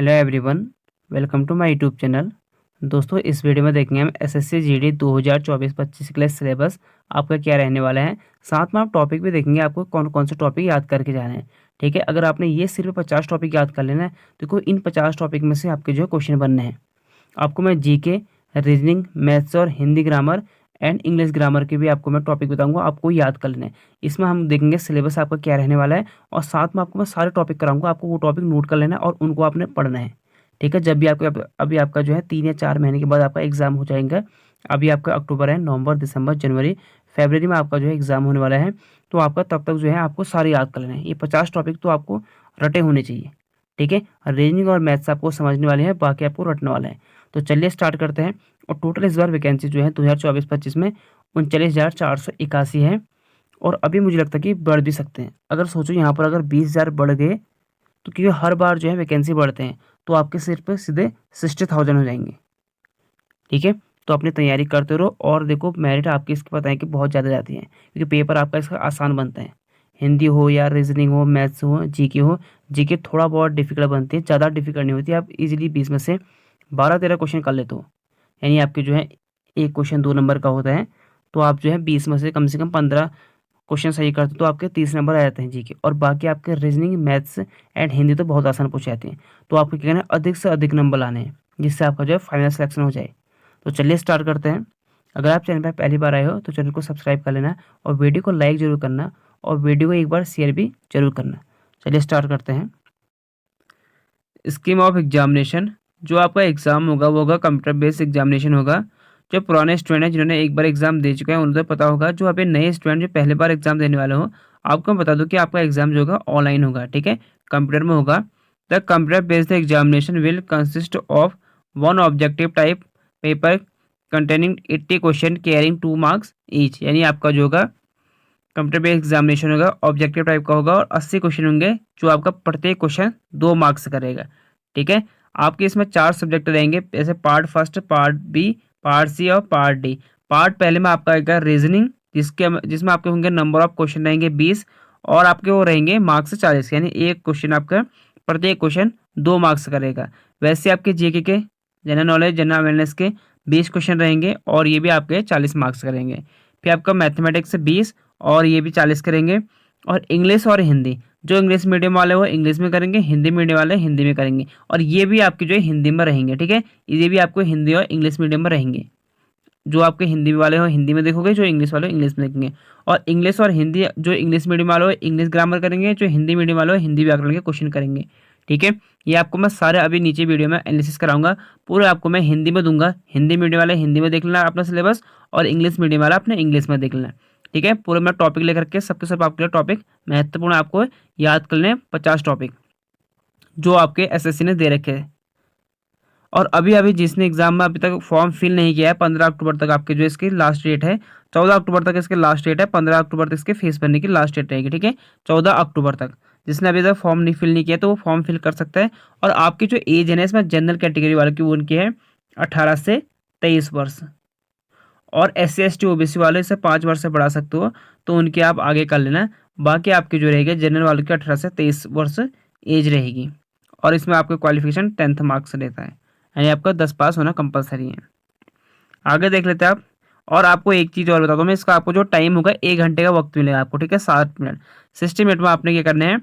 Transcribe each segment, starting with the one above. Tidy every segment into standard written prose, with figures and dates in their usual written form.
Hello everyone, welcome to my YouTube channel. दोस्तों, इस video में देखेंगे हम एसएससी जीडी 2024-25 के लिए सिलेबस आपका क्या रहने वाला है। साथ में आप टॉपिक भी देखेंगे, आपको कौन कौन से टॉपिक याद करके जाने हैं। ठीक है, अगर आपने ये सिर्फ 50 टॉपिक याद कर लेना है तो कोई इन 50 टॉपिक में से आपके जो क्वेश्चन बनने हैं। आपको मैं जीके, रीजनिंग, मैथ्स और Hindi grammar and English grammar के भी आपको मैं टॉपिक बताऊंगा, आपको याद कर लेना है। इसमें हम देखेंगे सिलेबस आपका क्या रहने वाला है और साथ में आपको मैं सारे टॉपिक कराऊंगा, आपको वो टॉपिक नोट कर लेना है और उनको आपने पढ़ना है। ठीक है, जब भी आपको अभी आपका जो है 3 या 4 महीने के बाद आपका एग्जाम हो जाएगा। अभी आपका अक्टूबर है, नवंबर, दिसंबर, जनवरी, फरवरी में आपका जो है एग्जाम होने वाला है। तो आपका तब तक जो है आपको सारे याद कर लेना है। ये 50 टॉपिक तो आपको रटे होने चाहिए। ठीक है, रीजनिंग और मैथ्स आपको समझने वाले हैं, बाकी आपको रटने वाले हैं। तो चलिए स्टार्ट करते हैं। और टोटल इस बार वैकेंसी जो है 2024-25 में 39,481 है। और अभी मुझे लगता है कि बढ़ भी सकते हैं। अगर सोचो यहाँ पर अगर 20,000 बढ़ गए तो क्योंकि हर बार जो है वैकेंसी बढ़ते हैं, तो आपके सिर पे सीधे 60,000 हो जाएंगे। ठीक है, तो अपनी तैयारी करते रहो और देखो मेरिट आपकी इसकी पता है कि बहुत ज़्यादा जाती है, क्योंकि पेपर आपका इसका आसान बनता है। हिंदी हो या रीजनिंग हो, मैथ्स हो, जीके हो। जीके थोड़ा बहुत डिफिकल्ट बनती है, ज़्यादा डिफिकल्ट नहीं होती। आप इजीली 20 में से 12-13 क्वेश्चन कर लेते हो, यानी आपके जो है एक क्वेश्चन 2 नंबर का होता है। तो आप जो है 20 में से कम 15 क्वेश्चन सही करते हो तो आपके 30 नंबर आ जाते हैं जीके। और बाकी आपके रीजनिंग, मैथ्स एंड हिंदी तो बहुत आसान पूछे जाते हैं। तो आपको क्या कहना है, अधिक से अधिक नंबर लाने हैं, जिससे आपका जो है फाइनल सिलेक्शन हो जाए। तो चलिए स्टार्ट करते हैं। अगर आप चैनल पर पहली बार आए हो तो चैनल को सब्सक्राइब कर लेना और वीडियो को लाइक जरूर करना और वीडियो को एक बार शेयर भी जरूर करना। चलिए स्टार्ट करते हैं। Scheme of examination. जो आपका एग्ज़ाम होगा वो होगा कंप्यूटर बेस्ड एग्जामिनेशन होगा। जो पुराने स्टूडेंट हैं जिन्होंने एक बार एग्ज़ाम दे चुके हैं उनको तो पता होगा। जो अभी नए स्टूडेंट जो पहली बार एग्ज़ाम देने वाले हो, आपको मैं बता दूं कि आपका एग्ज़ाम जो होगा ऑनलाइन होगा। ठीक है, कंप्यूटर में होगा। The computer based examination will consist of one objective type paper containing 80 question carrying 2 marks each. यानी आपका जो होगा कंप्यूटर बेस्ड एग्जामिनेशन होगा, ऑब्जेक्टिव टाइप का होगा और 80 क्वेश्चन होंगे, जो आपका प्रत्येक क्वेश्चन 2 मार्क्स करेगा। ठीक है, आपके इसमें 4 सब्जेक्ट रहेंगे, जैसे part first, part B, part C और पार्ट डी। पार्ट पहले में आपका आएगा रीजनिंग, जिसमें आपके होंगे नंबर ऑफ क्वेश्चन रहेंगे 20 और आपके वो रहेंगे मार्क्स 40, यानी एक क्वेश्चन आपका प्रत्येक क्वेश्चन 2 मार्क्स करेगा। वैसे आपके जीके के, जनरल नॉलेज, जनरल अवेयरनेस के 20 क्वेश्चन रहेंगे और ये भी आपके 40 मार्क्स करेंगे। फिर आपका मैथमेटिक्स से 20 और ये भी 40 करेंगे। और इंग्लिश और हिंदी, जो इंग्लिश मीडियम वाले वो इंग्लिश में करेंगे, हिंदी मीडियम वाले हिंदी में करेंगे और ये भी आपकी जो है हिंदी में रहेंगे। ठीक है, ये भी आपको हिंदी और इंग्लिश मीडियम में रहेंगे। जो आपके हिंदी वाले हो हिंदी में देखोगे, जो इंग्लिश वाले हो इंग्लिश में देखेंगे। और इंग्लिश और हिंदी, जो इंग्लिश मीडियम वाले हो इंग्लिश ग्रामर करेंगे, जो हिंदी मीडियम वाले हो हिंदी व्याकरण के क्वेश्चन करेंगे। ठीक है, ये आपको मैं सारे अभी नीचे वीडियो में एनालिसिस कराऊंगा। पूरे आपको मैं हिंदी में दूंगा, हिंदी मीडियम वाले हिंदी में देख लेना अपना सिलेबस और इंग्लिश मीडियम वाला अपने इंग्लिश में देख लेना। ठीक है, पूरे मैं टॉपिक लेकर के सबके सब आपके लिए टॉपिक महत्वपूर्ण आपको याद कर लें, 50 टॉपिक जो आपके एसएससी ने दे रखे हैं। और अभी अभी जिसने एग्जाम में अभी तक फॉर्म फिल नहीं किया है, 15 अक्टूबर तक आपके जो इसकी लास्ट डेट है। 14 अक्टूबर तक इसके लास्ट डेट है, 15 अक्टूबर तक इसके फीस भरने की लास्ट डेट रहेगी। ठीक है, 14 अक्टूबर तक जिसने अभी तक फॉर्म नहीं फिल नहीं किया तो वो फॉर्म फिल कर सकता है। और आपकी जो एज है ना इसमें जनरल कैटेगरी वाले की, वो उनकी है 18 से 23 वर्ष। और SC ST OBC वाले इसे 5 वर्ष से बढ़ा सकते हो, तो उनके आप आगे कर लेना। बाकी आपके जो रहेगी जनरल वालों की 18 से 23 वर्ष एज रहेगी। और इसमें आपका क्वालिफिकेशन 10th मार्क्स रहता है, यानी आपका 10 पास होना कंपलसरी है। आगे देख लेते हैं आप। और आपको एक चीज़ और बता दूँ मैं, इसका आपको जो टाइम होगा 1 घंटे का वक्त मिलेगा आपको। ठीक है, 60 मिनट, 60 मिनट में आपने क्या करने हैं,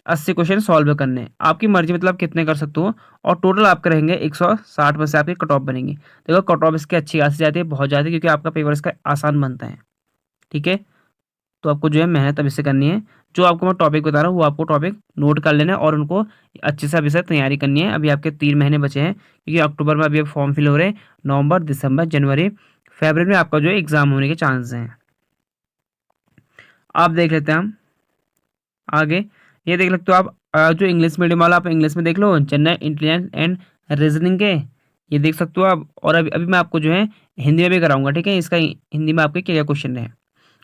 80 क्वेश्चन सॉल्व करने हैं। आपकी मर्जी, मतलब कितने कर सकते हो। और टोटल आपके रहेंगे 160 में से आपकी कट ऑफ बनेंगी। देखो कट ऑफ इसकी अच्छी खासी जाती है, बहुत जाती है, क्योंकि आपका पेपर इसका आसान बनता है। ठीक है, तो आपको जो है मेहनत अभी से करनी है। जो आपको मैं टॉपिक बता रहा हूँ वो आपको टॉपिक नोट कर लेना है और उनको अच्छे से अभी से तैयारी करनी है। अभी आपके 3 महीने बचे हैं, क्योंकि अक्टूबर में अभी फॉर्म फिल हो रहे हैं, नवंबर, दिसंबर, जनवरी, फरवरी में आपका जो है एग्जाम होने के चांस हैं। आप देख लेते हैं हम आगे। ये देख सकते हो आप, जो इंग्लिश मीडियम वाला आप इंग्लिश में देख लो, जनरल इंटेलिजेंस एंड रीजनिंग के, ये देख सकते हो आप। और अभी अभी मैं आपको जो है हिंदी में भी कराऊंगा। ठीक है, इसका हिंदी में आपके क्या क्या क्वेश्चन है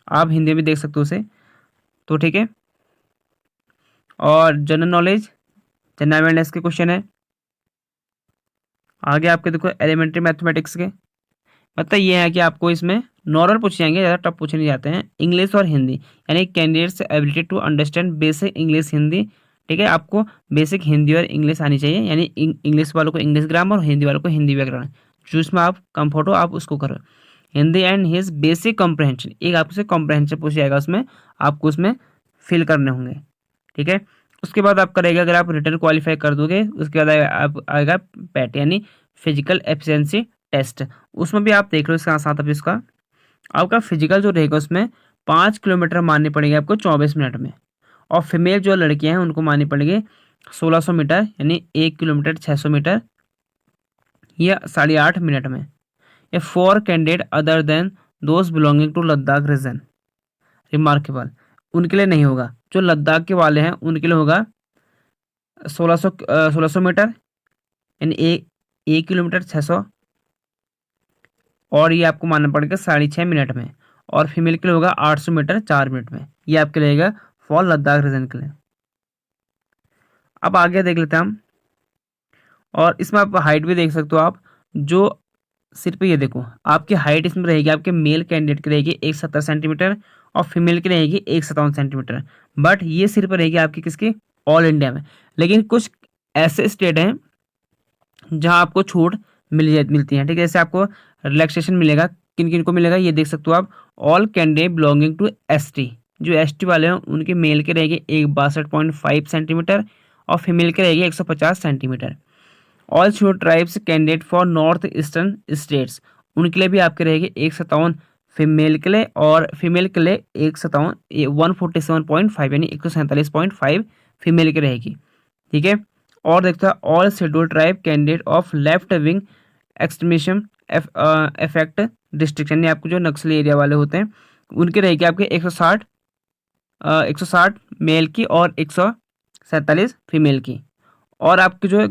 आप हिंदी में देख सकते हो उसे। तो ठीक है, और जनरल नॉलेज, जनरल अवेयरनेस के क्वेश्चन है। आगे आपके देखो एलिमेंट्री मैथमेटिक्स के, मतलब ये है कि आपको इसमें नॉर्मल पूछे जाएंगे, ज़्यादा टफ पूछे नहीं जाते हैं। इंग्लिश और हिंदी, यानी candidates ability to understand basic English Hindi ठीक है, आपको बेसिक हिंदी और इंग्लिश आनी चाहिए, यानी इंग्लिश वालों को इंग्लिश ग्रामर और हिंदी वालों को हिंदी व्याकरण, जो इसमें आप कंफर्ट हो आप उसको करो। Hindi and his basic comprehension, एक आपसे कॉम्प्रहेंशन पूछ जाएगा, उसमें आपको उसमें फिल करने होंगे। ठीक है, उसके बाद आप करेंगे, अगर आप रिटर्न क्वालिफाई कर दोगे उसके बाद आप आएगा पैट यानी फिजिकल एफिशिएंसी टेस्ट। उसमें भी आप देख लो इसका साथ अभी इसका आपका फिजिकल जो रहेगा उसमें 5 किलोमीटर मारनी पड़ेगी आपको 24 मिनट में, और फीमेल जो लड़कियां हैं उनको मारनी पड़ेगी 1600 मीटर यानी 1 किलोमीटर 600 मीटर या 8.5 मिनट में। A for candidate other than those belonging to Ladakh region remarkable, उनके लिए नहीं होगा, जो लद्दाख के वाले हैं उनके लिए होगा 1600 मीटर यानी 1 किलोमीटर 600, और ये आपको मानना पड़ेगा 6.5 मिनट में, और फीमेल के लिए होगा 800 मीटर 4 मिनट में। ये आपके रहेगा फॉर लद्दाख रीजन के लिए। अब आगे देख लेते हैं हम, और इसमें आप हाइट भी देख सकते हो आप, जो सिर्फ ये देखो आपकी हाइट इसमें रहेगी, आपके मेल कैंडिडेट की रहेगी 170 सेंटीमीटर और फीमेल की रहेगी 157 सेंटीमीटर, बट ये सिर्फ रहेगी आपकी किसकी, ऑल इंडिया में। लेकिन कुछ ऐसे स्टेट हैं जहां आपको छूट मिलती है। ठीक है, जैसे आपको रिलैक्सेशन मिलेगा, किन किन को मिलेगा ये देख सकते हो आप। All candidate belonging to ST, जो एसटी वाले हैं उनके मेल के रहेगी 162.5 सेंटीमीटर और फीमेल के रहेगी 150 centimetre. All sure tribes candidate for north eastern states, उनके लिए भी आपके रहेगी 157 फीमेल के लिए, और फीमेल के लिए 147.5 यानी 147.5 फीमेल की रहेगी। ठीक है, और देखता है all schedule tribe candidate of left wing extremism effect district, यानी आपको जो नक्सली एरिया वाले होते हैं उनके रहेगी आपके 160 मेल की और 147 फीमेल की। और आपके जो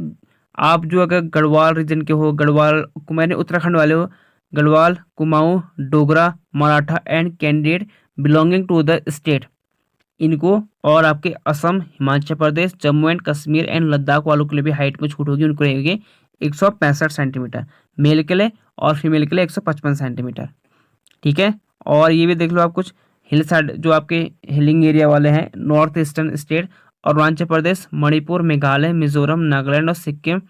आप जो अगर गढ़वाल रीजन के हो, गढ़वाल मैंने उत्तराखंड वाले हो, Garhwal Kumaon Dogra Maratha and candidate belonging to the state, इनको, और आपके असम हिमाचल प्रदेश जम्मू एंड कश्मीर एंड लद्दाख वालों के लिए भी हाइट में छूट होगी, उनको रहेगी 165 सेंटीमीटर मेल के लिए और फीमेल के लिए 155 सेंटीमीटर। ठीक है, और ये भी देख लो आप कुछ हिल साइड जो आपके हिलिंग एरिया वाले हैं, north eastern state Arunachal Pradesh Manipur Meghalaya Mizoram Nagaland और सिक्किम,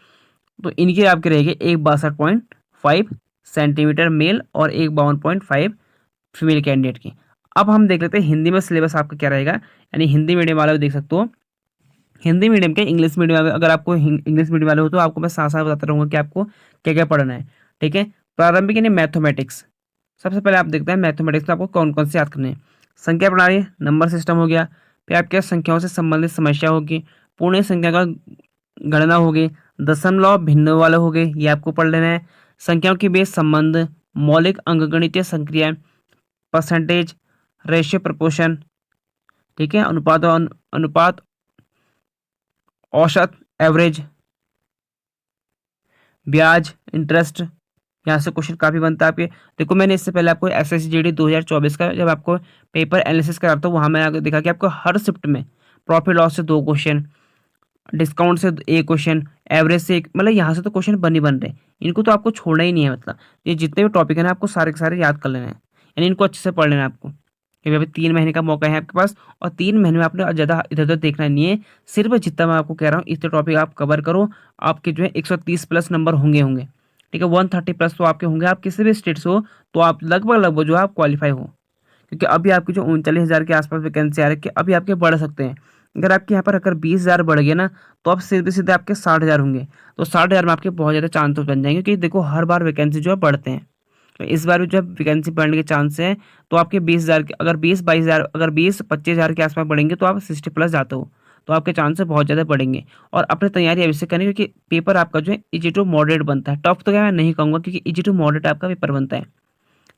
तो इनकी आपकी रहेगी 162.5 सेंटीमीटर मेल और 152.5 फीमेल कैंडिडेट की। अब हम देख लेते हैं हिंदी में सिलेबस आपका क्या रहेगा, यानी हिंदी मीडियम वाले देख सकते हो, हिंदी मीडियम के इंग्लिश मीडियम वाले, अगर आपको इंग्लिश मीडियम वाले हो तो आपको मैं साथ साथ बताता रहूँगा कि आपको क्या क्या पढ़ना है। ठीक है, प्रारंभिक यानी मैथमेटिक्स, सबसे पहले आप देखते हैं मैथमेटिक्स में आपको कौन कौन से याद करने हैं। संख्या प्रणाली नंबर सिस्टम हो गया, फिर आपके संख्याओं से संबंधित समस्या होगी, पूर्ण संख्या का गणना होगी, दशमलव भिन्न वाले हो गए ये आपको पढ़ लेना है, संख्याओं के बीच संबंध, मौलिक अंकगणितीय संक्रियाएं, परसेंटेज, रेशियो प्रपोर्शन, ठीक है, अनुपात अनुपात, औसत एवरेज, ब्याज इंटरेस्ट, यहाँ से क्वेश्चन काफ़ी बनता है आपके। देखो मैंने इससे पहले आपको SSGD 2024 का जब आपको पेपर एनालिसिस करा था वहाँ मैंने देखा कि आपको हर शिफ्ट में प्रॉफिट लॉस से 2 क्वेश्चन, डिस्काउंट से 1 क्वेश्चन, एवरेज से 1, मतलब यहाँ से तो क्वेश्चन बन ही बन रहे, इनको तो आपको छोड़ना ही नहीं है। मतलब ये जितने भी टॉपिक है ना आपको सारे के सारे याद कर लेना है, यानी इनको अच्छे से पढ़ लेना है आपको, क्योंकि अभी 3 महीने का मौका है आपके पास, और 3 महीने में आपने ज़्यादा इधर उधर देखना नहीं है, सिर्फ जितना मैं आपको कह रहा हूँ इतने टॉपिक आप कवर करो, आपके जो है 130 प्लस नंबर होंगे। ठीक है, 130 प्लस तो आपके होंगे, आप किसी भी स्टेट से हो तो आप लगभग जो है आप क्वालिफाई हो, क्योंकि अभी आपकी जो 39,000 के आसपास वैकेंसी आ रही है, अभी आपके बढ़ सकते हैं। अगर आपके यहाँ पर अगर 20,000 बढ़ गए ना तो आप सीधे सीधे आपके 60,000 होंगे, तो 60,000 में आपके बहुत ज़्यादा चांसेस बन जाएंगे, क्योंकि देखो हर बार वैकेंसी जो है बढ़ते हैं, तो इस बार भी जो है वैकेंसी बढ़ने के चांस हैं, तो आपके 20,000 के अगर 20-22,000 अगर 20-25,000 के आसपास बढ़ेंगे तो आप 60 प्लस जाते हो, तो आपके चांसेस बहुत ज़्यादा बढ़ेंगे। और अपनी तैयारी अभी से करें, क्योंकि पेपर आपका जो है इजी टू मॉडरेट बनता है, टफ तो क्या मैं नहीं कहूँगा, क्योंकि इजी टू मॉडरेट आपका पेपर बनता है।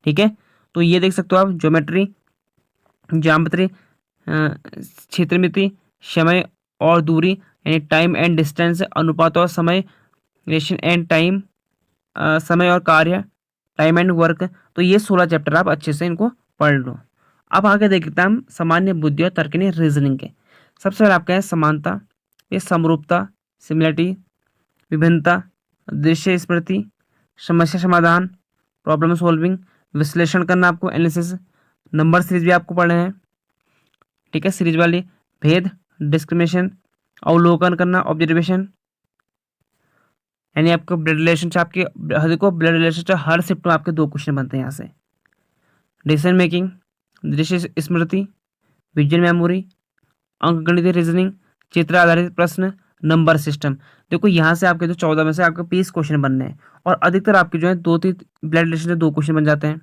ठीक है, तो ये देख सकते हो आप, ज्योमेट्री, ज्यामिति, क्षेत्रमिति, समय और दूरी यानी टाइम एंड डिस्टेंस, अनुपात और समय, रिलेशन एंड टाइम, समय और कार्य, टाइम एंड वर्क, तो ये 16 चैप्टर आप अच्छे से इनको पढ़ लो। अब आगे देखते हैं हम सामान्य बुद्धि और तर्कनी रीजनिंग के। सबसे पहले आपका है समानता, ये समरूपता, सिमिलरिटी, विभिन्नता, दृश्य स्मृति, समस्या समाधान, प्रॉब्लम सॉल्विंग, विश्लेषण करना आपको, एनालिसिस, नंबर सीरीज भी आपको पढ़ने हैं। ठीक है, सीरीज वाली, भेद, डिस्क्रिमिनेशन, अवलोकन करना, ऑब्जर्वेशन, यानी आपका ब्लड रिलेशन से आपके, देखो ब्लड रिलेशन से हर शिफ्ट में आपके 2 क्वेश्चन बनते हैं यहाँ से। डिसीजन मेकिंग, दृश्य स्मृति, विजुअल मेमोरी, अंकगणितीय रीजनिंग, चित्र आधारित प्रश्न, नंबर सिस्टम। देखो यहाँ से आपके जो 14 में से आपके 20 क्वेश्चन बनने हैं, और अधिकतर आपके जो है 2-3 ब्लड रिलेशन से 2 क्वेश्चन बन जाते हैं,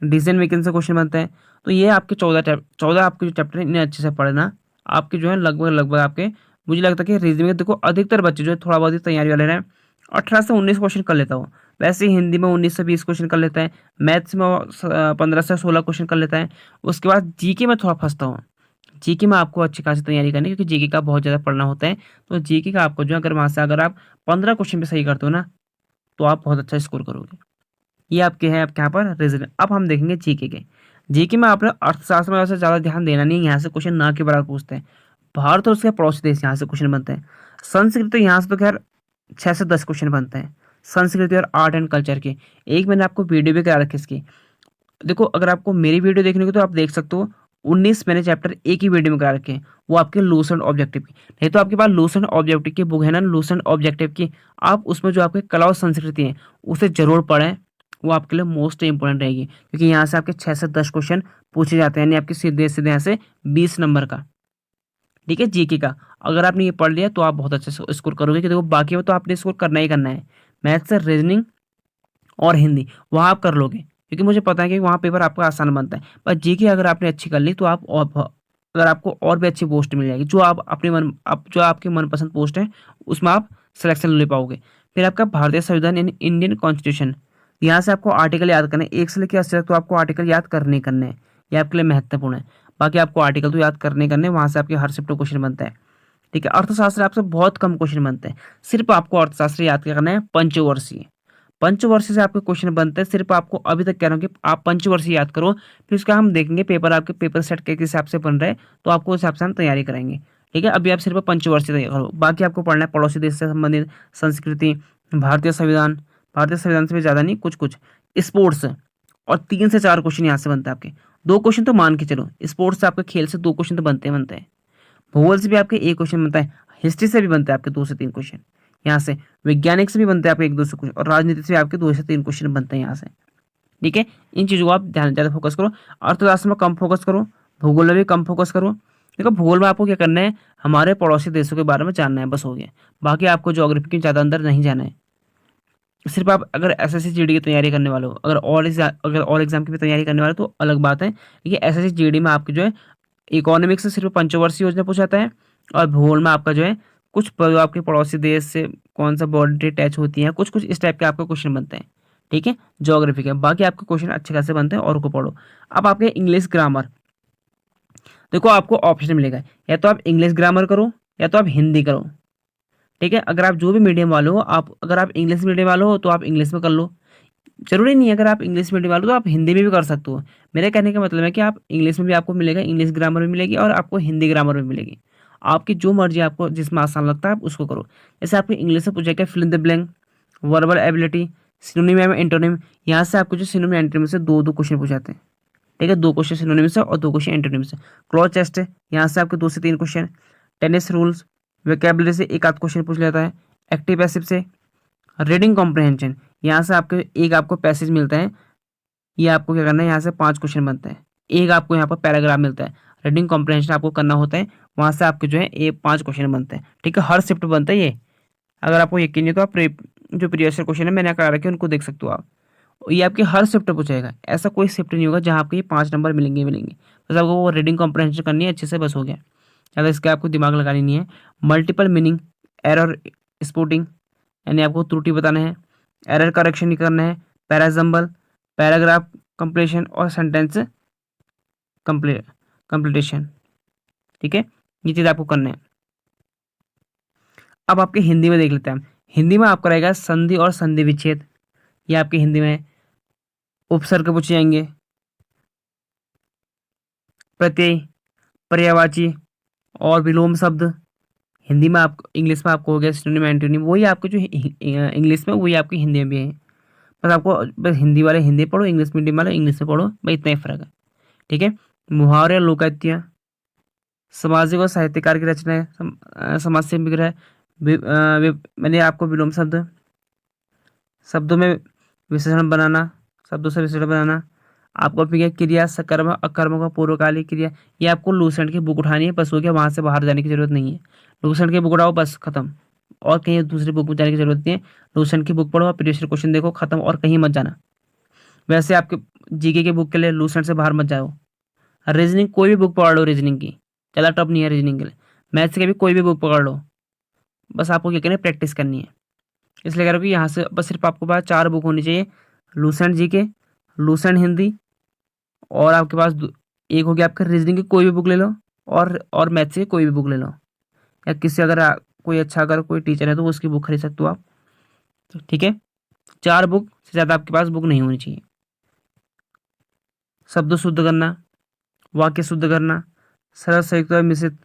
डिसीजन मेकिंग से क्वेश्चन बनते हैं। तो ये आपके 14 आपके जो चैप्टर है इन्हें अच्छे से पढ़ना, आपके जो है लगभग लगभग आपके, मुझे लगता है कि रीजनिंग में देखो अधिकतर बच्चे जो है थोड़ा बहुत ही तैयारी वाले रहे, 18 से 19 क्वेश्चन कर लेता हूँ। वैसे ही हिंदी में 19 से 20 क्वेश्चन कर लेता है, मैथ्स में 15 से 16 क्वेश्चन कर लेता है। उसके बाद जीके में थोड़ा फंसता हूँ। जीके में आपको अच्छी खासी तैयारी करनी है, क्योंकि जीके का बहुत ज़्यादा पढ़ना होता है। तो जीके का आपको जो है, अगर वहाँ से अगर आप 15 क्वेश्चन भी सही करते हो ना, तो आप बहुत अच्छा स्कोर करोगे। ये आपके हैं आपके यहाँ पर रीजनिंग। अब हम देखेंगे जीके के। जीके में आपने अर्थशास्त्र में वैसे ज़्यादा ध्यान देना नहीं है, यहाँ से क्वेश्चन ना के बराबर पूछते हैं। भारत और उसके पड़ोसी देश, यहाँ से क्वेश्चन बनते हैं। संस्कृत तो यहाँ से तो खैर 6 से 10 क्वेश्चन बनते हैं, संस्कृति और आर्ट एंड कल्चर के। एक मैंने आपको वीडियो भी करा रखी इसकी, देखो अगर आपको मेरी वीडियो देखने को तो आप देख सकते हो। 19 मैंने चैप्टर एक ही वीडियो में करा रखे हैं, वो आपके लूसेंट ऑब्जेक्टिव की। नहीं तो आपके पास लूसेंट ऑब्जेक्टिव की बुक है ना, लूसेंट ऑब्जेक्टिव की, आप उसमें जो आपके कला और संस्कृति है उसे जरूर पढ़ें। वो आपके लिए मोस्ट इंपॉर्टेंट रहेगी, क्योंकि यहाँ से आपके 6 से 10 क्वेश्चन पूछे जाते हैं, यानी आपके सीधे सीधे यहाँ से 20 नंबर का। ठीक है, जीके का अगर आपने ये पढ़ लिया तो आप बहुत अच्छे से स्कोर करोगे, कि देखो बाकी में तो आपने स्कोर करना ही करना है। मैथ्स, रीजनिंग और हिंदी वहाँ आप कर लोगे, क्योंकि मुझे पता है कि वहाँ पेपर आपका आसान बनता है। पर जीके अगर आपने अच्छी कर ली तो आप अगर आपको और भी अच्छी पोस्ट मिल जाएगी, जो आप अपने मन, आप जो आपके मनपसंद पोस्ट है उसमें आप सिलेक्शन ले पाओगे। फिर आपका भारतीय संविधान यानी इंडियन कॉन्स्टिट्यूशन, यहाँ से आपको आर्टिकल याद करने हैं, 1 से लेकर 80 तक तो आपको आर्टिकल याद करने करने हैं, ये आपके लिए महत्वपूर्ण है। बाकी आपको आर्टिकल तो याद करने करने, वहाँ से आपके हर शिफ्ट क्वेश्चन बनता है। ठीक है, अर्थशास्त्र आपसे बहुत कम क्वेश्चन बनते हैं, सिर्फ आपको अर्थशास्त्र याद करना है पंचवर्षीय। पंचवर्षीय से आपके क्वेश्चन बनते हैं, सिर्फ आपको अभी तक कह रहा हूँ कि आप पंचवर्षीय याद करो। फिर उसका हम देखेंगे पेपर आपके पेपर सेट के हिसाब से बन रहे हैं, तो आपको उस हिसाब से हम तैयारी कराएंगे। ठीक है, अभी आप सिर्फ पंचवर्षीय तैयार करो, बाकी आपको पढ़ना है पड़ोसी देश से संबंधित, संस्कृति, भारतीय संविधान, भारतीय संविधान से भी ज़्यादा नहीं, कुछ कुछ स्पोर्ट्स, और 3 से 4 क्वेश्चन यहाँ से बनते हैं आपके। 2 क्वेश्चन तो मान के चलो, स्पोर्ट्स से आपके खेल से 2 क्वेश्चन तो बनते हैं। भूगोल से भी आपके 1 क्वेश्चन बनता है, हिस्ट्री से भी बनते हैं आपके 2 से 3 क्वेश्चन यहाँ से, वैज्ञानिक से भी बनते हैं आपके 1-2 क्वेश्चन, और राजनीति से आपके 2 से 3 क्वेश्चन बनते हैं यहाँ से। ठीक है, इन चीज़ों को आप ध्यान ज़्यादा फोकस करो। अर्थशास्त्र में कम फोकस करो, भूगोल में भी कम फोकस करो। देखो भूगोल में आपको क्या करना है, हमारे पड़ोसी देशों के बारे में जानना है, बस हो गया। बाकी आपको ज्योग्राफी की ज़्यादा अंदर नहीं जाना है। सिर्फ आप अगर एसएससी जीडी की तैयारी करने वाले हो, अगर और एग्जाम की भी तैयारी करने वाले हो तो अलग बात है। देखिए एसएससी जीडी में आपकी जो है इकोनॉमिक्स से सिर्फ पंचवर्षीय योजना पूछा जाता है, और भूगोल में आपका जो है कुछ जो आपके पड़ोसी देश से कौन सा बॉर्डर टच होती है, कुछ कुछ इस टाइप के आपके क्वेश्चन बनते हैं। ठीक है, ज्योग्राफी के बाकी आपके क्वेश्चन अच्छे खासे बनते हैं, और को पढ़ो। अब आपके इंग्लिश ग्रामर, देखो आपको ऑप्शन मिलेगा, या तो आप इंग्लिश ग्रामर करो या तो आप हिंदी करो। ठीक है, अगर आप जो भी मीडियम वाले हो, आप अगर आप इंग्लिश मीडियम वाले हो तो आप इंग्लिश में कर लो। जरूरी नहीं है अगर आप इंग्लिश मीडियम वाले हो तो आप हिंदी में भी कर सकते हो। मेरे कहने का मतलब है कि आप इंग्लिश में भी आपको मिलेगा, इंग्लिश ग्रामर भी मिलेगी, और आपको हिंदी ग्रामर भी मिलेगी। आपकी जो मर्जी, आपको जिसमें आसान लगता है आप उसको करो। जैसे आपको इंग्लिश से पूछेगा fill in the blank, verbal ability, synonym and antonym, यहाँ से आपको जो सिनोनिम एंटोनिम से 2-2 क्वेश्चन पूछाते हैं। ठीक है, 2 क्वेश्चन सिनोनिम से और 2 क्वेश्चन एंटोनिम से। क्लॉज टेस्ट है, यहाँ से आपके 2 से 3 क्वेश्चन। टेनिस रूल्स, वोकैबुलरी से 1-8 क्वेश्चन पूछ लेता है। एक्टिव पैसिव से, रीडिंग कॉम्प्रहेंशन, यहाँ से आपके एक आपको पैसेज मिलता है, ये आपको क्या करना है, यहाँ से 5 क्वेश्चन बनते हैं। एक आपको यहाँ पर पैराग्राफ मिलता है, रीडिंग कॉम्प्रहेंशन आपको करना होता है, वहाँ से आपके जो है ये 5 क्वेश्चन बनते हैं। ठीक है, हर शिफ्ट बनता है ये। अगर आपको यकीन नहीं तो आप जो प्रीवियस क्वेश्चन है मैंने करा रखे उनको देख सकते हो आप। ये आपके हर शिफ्ट पूछेगा, ऐसा कोई शिफ्ट नहीं होगा जहाँ आपको ये 5 नंबर मिलेंगे मिलेंगे। बस आपको वो रीडिंग कॉम्प्रहेंशन करनी है अच्छे से, बस हो गया। ज़्यादा इसका आपको दिमाग लगानी नहीं है। मल्टीपल मीनिंग, एरर स्पॉटिंग, यानी आपको त्रुटि बताना है, एरर करेक्शन करना है, पैराजम्बल, पैराग्राफ कंप्लीशन और सेंटेंस कंप्लीटेशन। ठीक है, ये चीज़ आपको करना है। अब आपके हिंदी में देख लेते हैं हम। हिंदी में आपका रहेगा संधि और संधि विच्छेद, ये आपके हिंदी में है। उपसर्ग पूछे जाएंगे, प्रत्यय, पर्यायवाची और विलोम शब्द। हिंदी में आपको, इंग्लिश में आपको हो गया सिनोनिम एंटोनिम, वही आपको जो इंग्लिश में वही आपकी हिंदी में भी है। बस आपको बस हिंदी वाले हिंदी पढ़ो, इंग्लिश मीडियम वाले इंग्लिश में पढ़ो, बस इतना ही फर्क है। ठीक है, मुहावरे, लोकायतियाँ, सामाजिक और साहित्यकार की रचना है, समाज से विग्रह, मैंने आपको विलोम शब्द, शब्दों में विशेषण बनाना, शब्दों से विशेषण बनाना, आपको फिर क्रिया सकर्म अकर्म का पूर्वकालिक क्रिया। ये आपको लूसेंट की बुक उठानी है, बस हो गया, वहां से बाहर जाने की जरूरत नहीं है। लूसेंट की बुक उठाओ, बस खत्म, और कहीं दूसरी बुक में जाने की जरूरत नहीं है। लूसेंट की बुक पढ़ो, प्रीवियस क्वेश्चन देखो, खत्म, और कहीं मत जाना। वैसे आपके जीके के बुक के लिए लूसेंट से बाहर मत जाओ। रीजनिंग कोई भी बुक पकड़ लो, रीजनिंग की ज़्यादा टफ नहीं है रीजनिंग के लिए। मैथ्स के भी कोई भी बुक पकड़ लो, बस आपको क्या करना है, प्रैक्टिस करनी है। इसलिए कह रहा हूँ कि यहाँ से बस सिर्फ आपके पास 4 बुक होनी चाहिए, लूसेंट जीके, लूसेंट हिंदी, और आपके पास एक हो गया आपका रीजनिंग की कोई भी बुक ले लो, और मैथ से कोई भी बुक ले लो, या किसी अगर कोई अच्छा अगर कोई टीचर है तो उसकी बुक खरीद सकते हो आप। तो ठीक है, 4 बुक से ज़्यादा आपके पास बुक नहीं होनी चाहिए। शब्द शुद्ध करना, वाक्य शुद्ध करना, सरल संयुक्त और मिश्रित,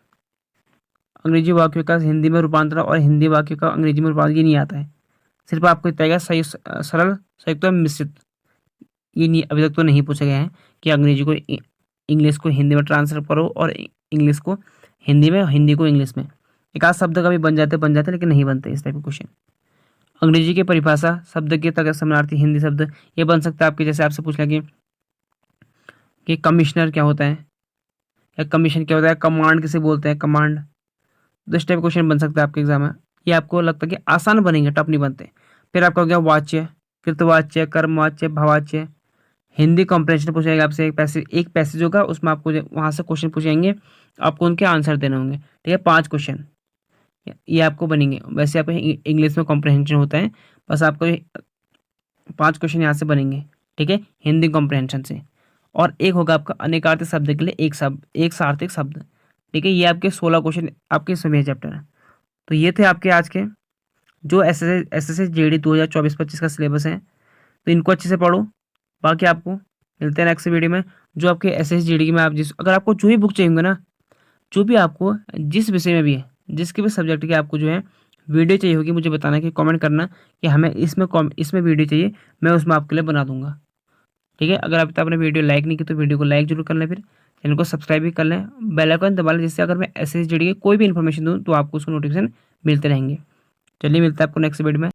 अंग्रेजी वाक्यों का हिंदी में रूपांतरण और हिंदी वाक्यों का अंग्रेजी में रूपांतरण, ये नहीं आता है। सिर्फ आपको इतना आएगा सही सरल संयुक्त और मिश्रित। ये नहीं, अभी तक तो नहीं पूछा गया है कि अंग्रेजी को इंग्लिश को हिंदी में ट्रांसफर करो, और इंग्लिश को हिंदी में, हिंदी को इंग्लिश में। एक आध शब्द का भी बन जाते लेकिन नहीं बनते इस टाइप के क्वेश्चन। अंग्रेजी की परिभाषा, शब्द के तक समानार्थी हिंदी शब्द, ये बन सकता है आपके, जैसे आपसे पूछ लिया कि कमिश्नर क्या होता है, या कमीशन क्या होता है, कमांड किसे बोलते हैं, कमांड। तो इस टाइप क्वेश्चन बन सकता है आपके एग्जाम में। ये आपको लगता है कि आसान बनेंगे, टफ नहीं बनते। फिर आपका हो गया वाच्य, कृतवाच्य, कर्मवाच्य, भावाच्य। हिंदी कॉम्प्रिहेंशन पूछेगा आपसे, एक पैसेज होगा, उसमें आपको वहाँ से क्वेश्चन पूछेंगे, आपको उनके आंसर देने होंगे। ठीक है, 5 क्वेश्चन ये आपको बनेंगे। वैसे आपको इंग्लिश में कॉम्प्रिहेंशन होता है, बस आपको 5 क्वेश्चन यहाँ से बनेंगे। ठीक है, हिंदी कॉम्प्रिहेंशन से। और एक होगा आपका अनेकार्थक शब्द के लिए एक शब्द, एक सार्थक शब्द। ठीक है, ये आपके 16 क्वेश्चन आपके सभी चैप्टर हैं। तो ये थे आपके आज के जो एस एस जी डी 2024-25 का सिलेबस है। तो इनको अच्छे से पढ़ो। बाकी आपको मिलते हैं नेक्स्ट वीडियो में। जो आपके एस एस जी डी में आप अगर आपको जो भी बुक चाहिए होंगे ना, जो भी आपको जिस विषय में भी है, जिसके भी सब्जेक्ट की आपको जो है वीडियो चाहिए होगी, मुझे बताना कि कमेंट करना कि हमें इसमें वीडियो चाहिए, मैं उसमें आपके लिए बना दूंगा। ठीक है, अगर अभी तक आपने वीडियो लाइक नहीं की तो वीडियो को लाइक जरूर कर लें, फिर चैनल को सब्सक्राइब भी कर लें, बेल आइकन दबा लें, जिससे अगर मैं एस एस जी डी की कोई भी इन्फॉर्मेशन दूँ तो आपको उसको नोटिफिकेशन मिलते रहेंगे। चलिए, मिलता है आपको नेक्स्ट वीडियो में।